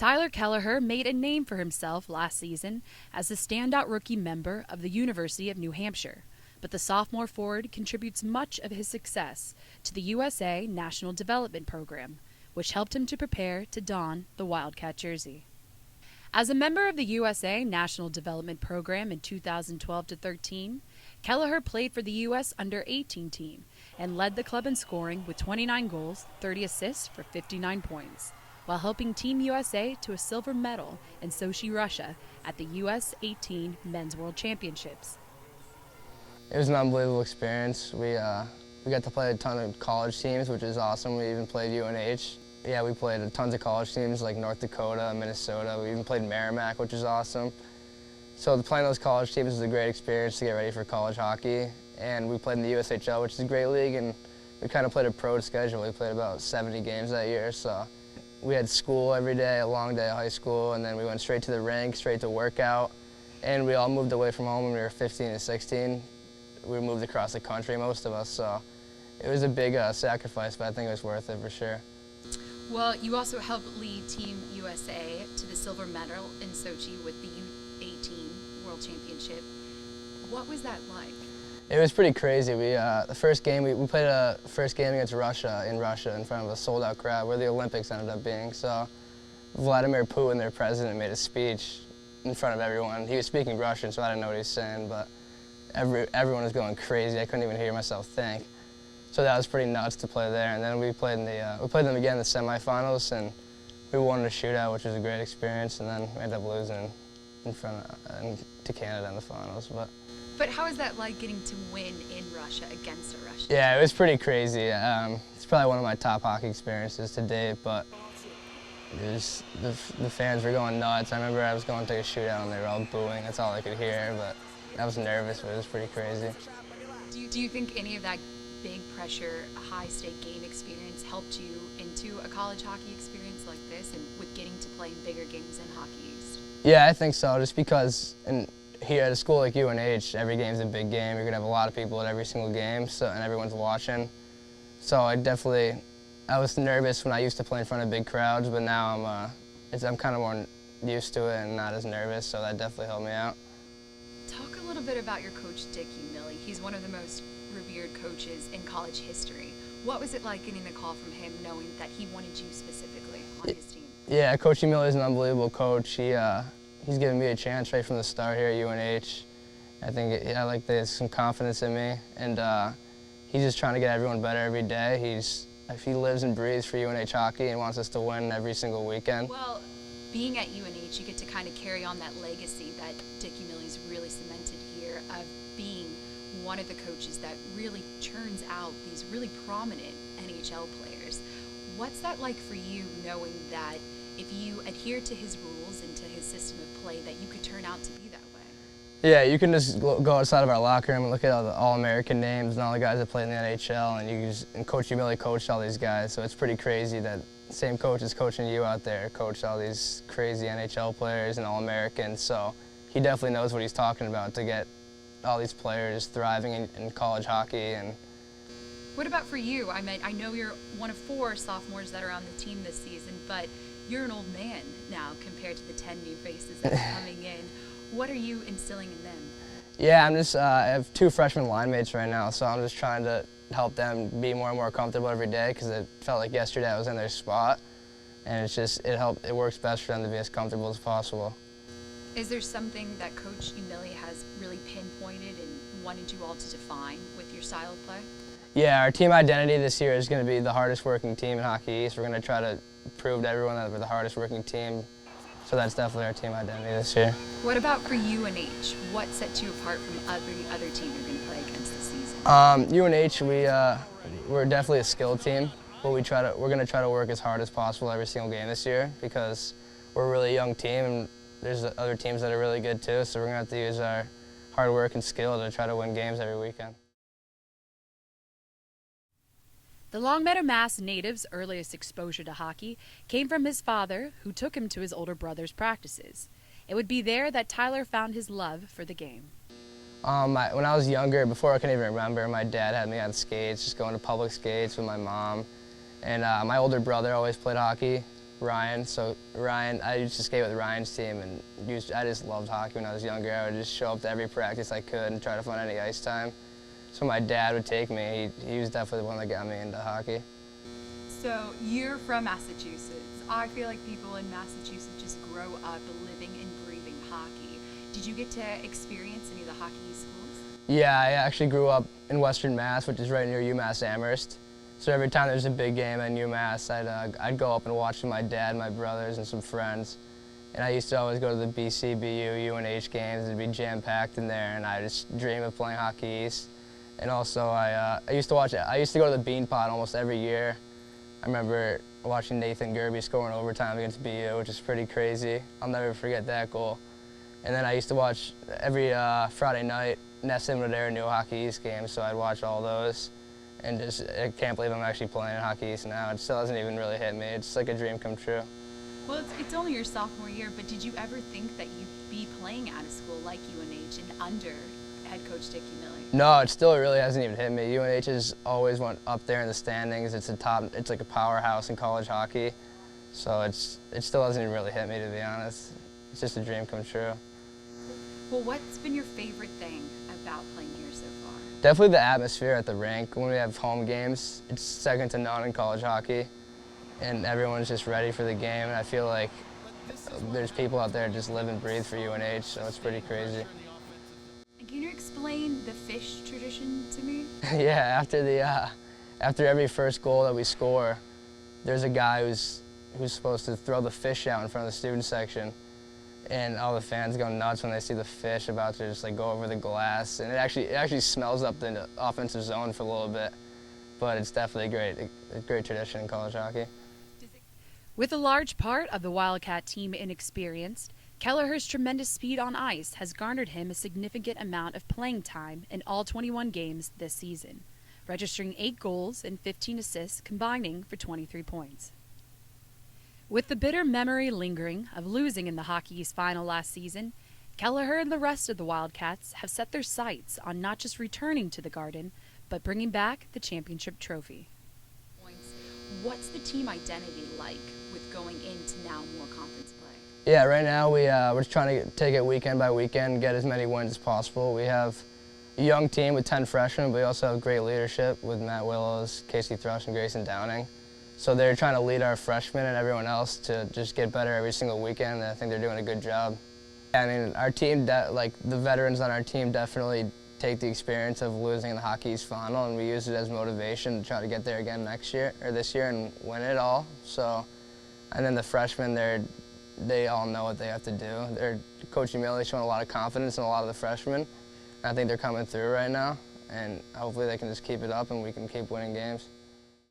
Tyler Kelleher made a name for himself last season as the standout rookie member of the University of New Hampshire, but the sophomore forward contributes much of his success to the USA National Development Program, which helped him to prepare to don the Wildcat jersey. As a member of the USA National Development Program in 2012-13, Kelleher played for the U.S. Under-18 team and led the club in scoring with 29 goals, 30 assists for 59 points, while helping Team USA to a silver medal in Sochi, Russia at the U.S. 18 Men's World Championships. It was an unbelievable experience. We got to play a ton of college teams, which is awesome. We even played UNH. Yeah, we played tons of college teams like North Dakota, Minnesota. We even played Merrimack, which is awesome. So playing those college teams was a great experience to get ready for college hockey. And we played in the USHL, which is a great league, and we kind of played a pro schedule. We played about 70 games that year, so we had school every day, a long day of high school, and then we went straight to the rink, straight to workout. And we all moved away from home when we were 15 and 16. We moved across the country, most of us, so it was a big sacrifice, but I think it was worth it for sure. Well, you also helped lead Team USA to the silver medal in Sochi with the U18 World Championship. What was that like? It was pretty crazy. The first game, we played a first game against Russia in front of a sold-out crowd, where the Olympics ended up being. So Vladimir Putin, their president, made a speech in front of everyone. He was speaking Russian, so I didn't know what he was saying, but everyone was going crazy. I couldn't even hear myself think. So that was pretty nuts to play there. And then we played them again in the semifinals, and we won in a shootout, which was a great experience. And then we ended up losing to Canada in the finals. But how is that like, getting to win in Russia against a Russian? Yeah, it was pretty crazy. It's probably one of my top hockey experiences to date. But it was, the fans were going nuts. I remember I was going to take a shootout, and they were all booing. That's all I could hear. But I was nervous, but it was pretty crazy. Do you think any of that big pressure, high-stake game experience helped you into a college hockey experience like this and with getting to play in bigger games in Hockey East? Yeah, I think so, just because here at a school like UNH, every game's a big game. You're going to have a lot of people at every single game, and everyone's watching. So I was nervous when I used to play in front of big crowds, but now I'm kind of more used to it and not as nervous, so that definitely helped me out. Talk a little bit about your coach, Dick Umili. He's one of the most revered coaches in college history. What was it like getting the call from him, knowing that he wanted you specifically on his team? Yeah, Coach Umili is an unbelievable coach. He's given me a chance right from the start here at UNH. I think there's some confidence in me, and he's just trying to get everyone better every day. He lives and breathes for UNH hockey and wants us to win every single weekend. Well, being at UNH, you get to kind of carry on that legacy that Dick Umili's really cemented here of being one of the coaches that really churns out these really prominent NHL players. What's that like for you, knowing that if you adhere to his rules and to his system of play, that you could turn out to be that way? Yeah, you can just go outside of our locker room and look at all the All-American names and all the guys that play in the NHL, and Coach Umili coached all these guys, so it's pretty crazy that the same coach is coaching you out there, coached all these crazy NHL players and All-Americans, so he definitely knows what he's talking about to get all these players thriving in college hockey. And what about for you? I mean, I know you're one of 4 sophomores that are on the team this season, but you're an old man now compared to the 10 new faces that are coming in. What are you instilling in them? Yeah, I have 2 freshman line mates right now, so I'm just trying to help them be more and more comfortable every day, because it felt like yesterday I was in their spot, and it works best for them to be as comfortable as possible. Is there something that Coach Umili has really pinpointed and wanted you all to define with your style of play? Yeah, our team identity this year is going to be the hardest working team in Hockey East. We're going to try to prove to everyone that we're the hardest working team. So that's definitely our team identity this year. What about for UNH? What sets you apart from every other team you're going to play against this season? UNH, we're definitely a skilled team, but we're going to try to work as hard as possible every single game this year, because we're a really young team and there's other teams that are really good too, so we're going to have to use our hard work and skill to try to win games every weekend. The Longmeadow, Mass. native's earliest exposure to hockey came from his father, who took him to his older brother's practices. It would be there that Tyler found his love for the game. When I was younger, before I can even remember, my dad had me on skates, just going to public skates with my mom. And my older brother always played hockey. Ryan. So Ryan, I used to skate with Ryan's team, and I just loved hockey when I was younger. I would just show up to every practice I could and try to find any ice time. So my dad would take me. He was definitely the one that got me into hockey. So you're from Massachusetts. I feel like people in Massachusetts just grow up living and breathing hockey. Did you get to experience any of the hockey schools? Yeah, I actually grew up in Western Mass, which is right near UMass Amherst. So every time there's a big game at UMass, I'd go up and watch with my dad, my brothers, and some friends. And I used to always go to the BC, BU, UNH games. It'd be jam-packed in there, and I just dream of playing hockey east. And also, I used to go to the Bean Pot almost every year. I remember watching Nathan Gerby score in overtime against BU, which is pretty crazy. I'll never forget that goal. And then I used to watch every Friday night Nesson would air new Hockey East games, so I'd watch all those. And I can't believe I'm actually playing Hockey East now. It still hasn't even really hit me. It's like a dream come true. Well, it's only your sophomore year, but did you ever think that you'd be playing at a school like UNH and under head coach Dickie Miller? No, it still really hasn't even hit me. UNH has always went up there in the standings. It's like a powerhouse in college hockey. So it still hasn't even really hit me, to be honest. It's just a dream come true. Well, what's been your favorite thing about playing here so far? Definitely the atmosphere at the rink. When we have home games, it's second to none in college hockey. And everyone's just ready for the game. And I feel like there's people out there just live and breathe for UNH, so it's pretty crazy. Can you explain the fish tradition to me? Yeah, after every first goal that we score, there's a guy who's supposed to throw the fish out in front of the student section, and all the fans go nuts when they see the fish about to just like go over the glass, and it actually smells up the offensive zone for a little bit, but it's definitely a great tradition in college hockey. With a large part of the Wildcat team inexperienced, Kelleher's tremendous speed on ice has garnered him a significant amount of playing time in all 21 games this season, registering 8 goals and 15 assists, combining for 23 points. With the bitter memory lingering of losing in the Hockey East final last season, Kelleher and the rest of the Wildcats have set their sights on not just returning to the Garden, but bringing back the championship trophy. What's the team identity like with going into now more conference play? Yeah, right now we're just trying to take it weekend by weekend, get as many wins as possible. We have a young team with 10 freshmen, but we also have great leadership with Matt Willows, Casey Thrush, and Grayson Downing. So they're trying to lead our freshmen and everyone else to just get better every single weekend, and I think they're doing a good job. I mean, our team, the veterans on our team definitely take the experience of losing in the Hockey East final, and we use it as motivation to try to get there again this year and win it all. So, and then the freshmen, they all know what they have to do. Coach Emilio's showing a lot of confidence in a lot of the freshmen, and I think they're coming through right now, and hopefully they can just keep it up and we can keep winning games.